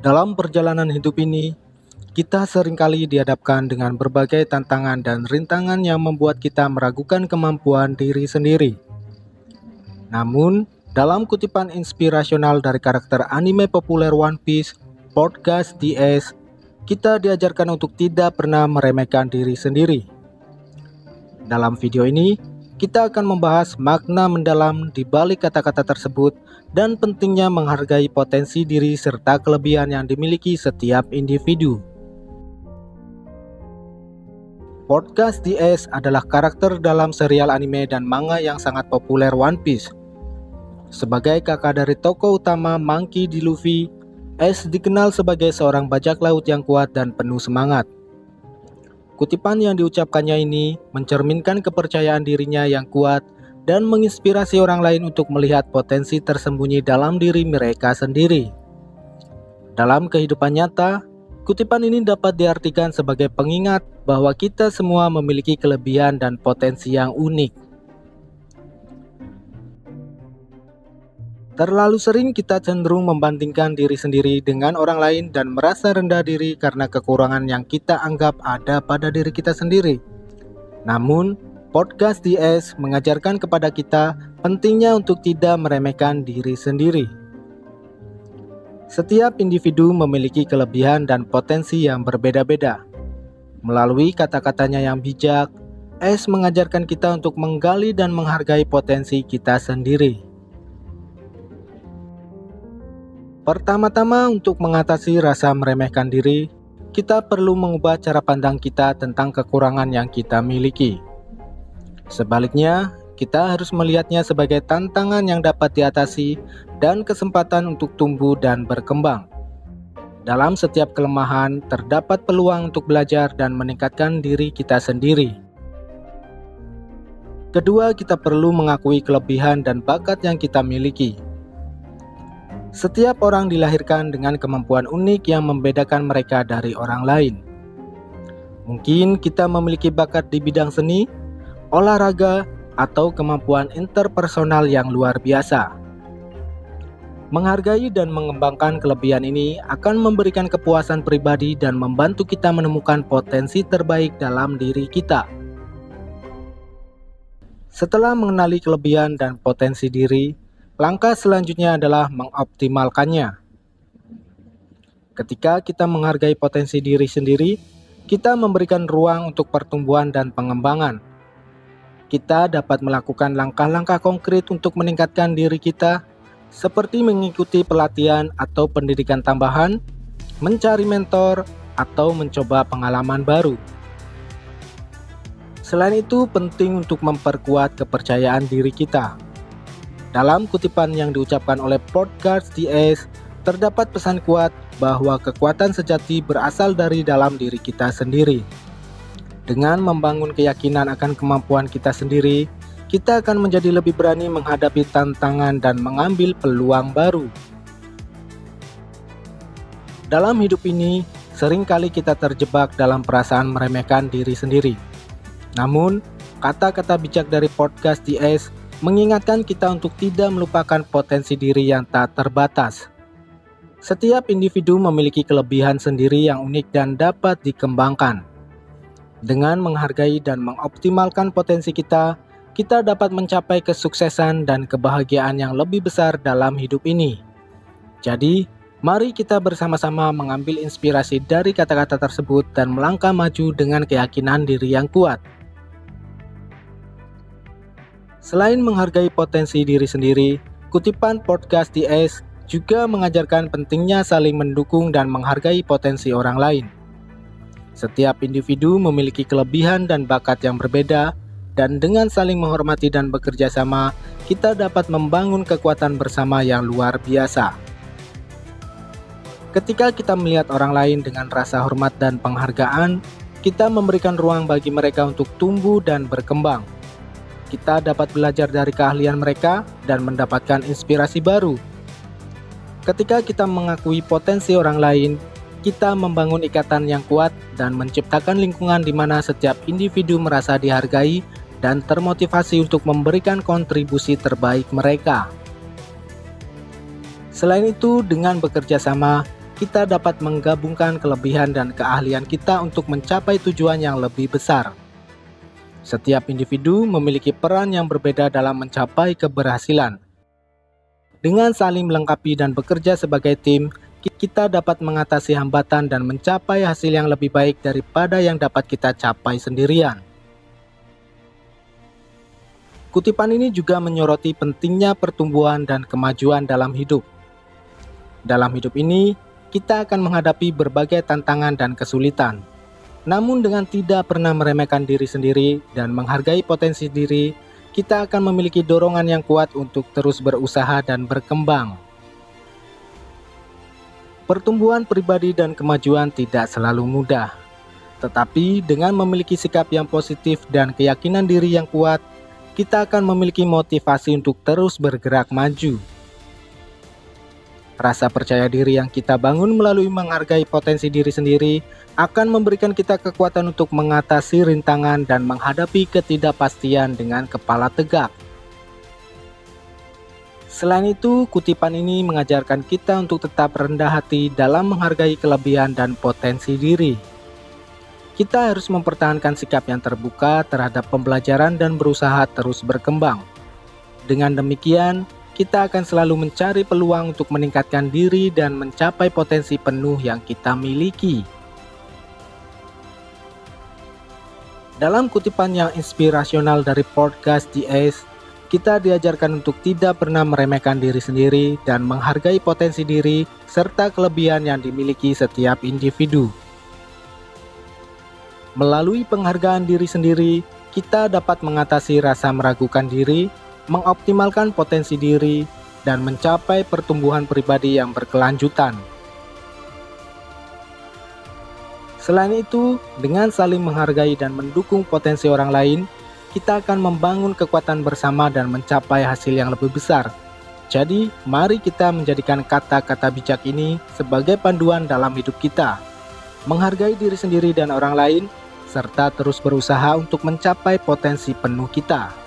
Dalam perjalanan hidup ini, kita seringkali dihadapkan dengan berbagai tantangan dan rintangan yang membuat kita meragukan kemampuan diri sendiri. Namun, dalam kutipan inspirasional dari karakter anime populer One Piece, Podcast DS, kita diajarkan untuk tidak pernah meremehkan diri sendiri. Dalam video ini, kita akan membahas makna mendalam di balik kata-kata tersebut dan pentingnya menghargai potensi diri serta kelebihan yang dimiliki setiap individu. Podcast DS adalah karakter dalam serial anime dan manga yang sangat populer One Piece. Sebagai kakak dari tokoh utama Monkey D. Luffy, Ace dikenal sebagai seorang bajak laut yang kuat dan penuh semangat. Kutipan yang diucapkannya ini mencerminkan kepercayaan dirinya yang kuat dan menginspirasi orang lain untuk melihat potensi tersembunyi dalam diri mereka sendiri. Dalam kehidupan nyata, kutipan ini dapat diartikan sebagai pengingat bahwa kita semua memiliki kelebihan dan potensi yang unik. Terlalu sering kita cenderung membandingkan diri sendiri dengan orang lain dan merasa rendah diri karena kekurangan yang kita anggap ada pada diri kita sendiri. Namun, Podcast DS mengajarkan kepada kita pentingnya untuk tidak meremehkan diri sendiri. Setiap individu memiliki kelebihan dan potensi yang berbeda-beda. Melalui kata-katanya yang bijak, Ace mengajarkan kita untuk menggali dan menghargai potensi kita sendiri. Pertama-tama, untuk mengatasi rasa meremehkan diri, kita perlu mengubah cara pandang kita tentang kekurangan yang kita miliki. Sebaliknya, kita harus melihatnya sebagai tantangan yang dapat diatasi dan kesempatan untuk tumbuh dan berkembang. Dalam setiap kelemahan, terdapat peluang untuk belajar dan meningkatkan diri kita sendiri. Kedua, kita perlu mengakui kelebihan dan bakat yang kita miliki. Setiap orang dilahirkan dengan kemampuan unik yang membedakan mereka dari orang lain. Mungkin kita memiliki bakat di bidang seni, olahraga, atau kemampuan interpersonal yang luar biasa. Menghargai dan mengembangkan kelebihan ini akan memberikan kepuasan pribadi dan membantu kita menemukan potensi terbaik dalam diri kita. Setelah mengenali kelebihan dan potensi diri, langkah selanjutnya adalah mengoptimalkannya. Ketika kita menghargai potensi diri sendiri, kita memberikan ruang untuk pertumbuhan dan pengembangan. Kita dapat melakukan langkah-langkah konkret untuk meningkatkan diri kita, seperti mengikuti pelatihan atau pendidikan tambahan, mencari mentor, atau mencoba pengalaman baru. Selain itu, penting untuk memperkuat kepercayaan diri kita. Dalam kutipan yang diucapkan oleh Podcast DS, terdapat pesan kuat bahwa kekuatan sejati berasal dari dalam diri kita sendiri. Dengan membangun keyakinan akan kemampuan kita sendiri, kita akan menjadi lebih berani menghadapi tantangan dan mengambil peluang baru. Dalam hidup ini, seringkali kita terjebak dalam perasaan meremehkan diri sendiri. Namun, kata-kata bijak dari Podcast DS mengingatkan kita untuk tidak melupakan potensi diri yang tak terbatas. Setiap individu memiliki kelebihan sendiri yang unik dan dapat dikembangkan. Dengan menghargai dan mengoptimalkan potensi kita, kita dapat mencapai kesuksesan dan kebahagiaan yang lebih besar dalam hidup ini. Jadi, mari kita bersama-sama mengambil inspirasi dari kata-kata tersebut dan melangkah maju dengan keyakinan diri yang kuat. Selain menghargai potensi diri sendiri, kutipan Podcast DS juga mengajarkan pentingnya saling mendukung dan menghargai potensi orang lain. Setiap individu memiliki kelebihan dan bakat yang berbeda, dan dengan saling menghormati dan bekerja sama, kita dapat membangun kekuatan bersama yang luar biasa. Ketika kita melihat orang lain dengan rasa hormat dan penghargaan, kita memberikan ruang bagi mereka untuk tumbuh dan berkembang. Kita dapat belajar dari keahlian mereka dan mendapatkan inspirasi baru. Ketika kita mengakui potensi orang lain, kita membangun ikatan yang kuat dan menciptakan lingkungan di mana setiap individu merasa dihargai dan termotivasi untuk memberikan kontribusi terbaik mereka. Selain itu, dengan bekerja sama, kita dapat menggabungkan kelebihan dan keahlian kita untuk mencapai tujuan yang lebih besar. Setiap individu memiliki peran yang berbeda dalam mencapai keberhasilan. Dengan saling melengkapi dan bekerja sebagai tim, kita dapat mengatasi hambatan dan mencapai hasil yang lebih baik daripada yang dapat kita capai sendirian. Kutipan ini juga menyoroti pentingnya pertumbuhan dan kemajuan dalam hidup. Dalam hidup ini, kita akan menghadapi berbagai tantangan dan kesulitan. Namun dengan tidak pernah meremehkan diri sendiri dan menghargai potensi diri, kita akan memiliki dorongan yang kuat untuk terus berusaha dan berkembang. Pertumbuhan pribadi dan kemajuan tidak selalu mudah. Tetapi dengan memiliki sikap yang positif dan keyakinan diri yang kuat, kita akan memiliki motivasi untuk terus bergerak maju. Rasa percaya diri yang kita bangun melalui menghargai potensi diri sendiri akan memberikan kita kekuatan untuk mengatasi rintangan dan menghadapi ketidakpastian dengan kepala tegak. Selain itu, kutipan ini mengajarkan kita untuk tetap rendah hati dalam menghargai kelebihan dan potensi diri. Kita harus mempertahankan sikap yang terbuka terhadap pembelajaran dan berusaha terus berkembang. Dengan demikian, kita akan selalu mencari peluang untuk meningkatkan diri dan mencapai potensi penuh yang kita miliki. Dalam kutipan yang inspirasional dari podcast The Ace, kita diajarkan untuk tidak pernah meremehkan diri sendiri dan menghargai potensi diri serta kelebihan yang dimiliki setiap individu. Melalui penghargaan diri sendiri, kita dapat mengatasi rasa meragukan diri, mengoptimalkan potensi diri, dan mencapai pertumbuhan pribadi yang berkelanjutan. Selain itu, dengan saling menghargai dan mendukung potensi orang lain, kita akan membangun kekuatan bersama dan mencapai hasil yang lebih besar. Jadi, mari kita menjadikan kata-kata bijak ini sebagai panduan dalam hidup kita. Menghargai diri sendiri dan orang lain, serta terus berusaha untuk mencapai potensi penuh kita.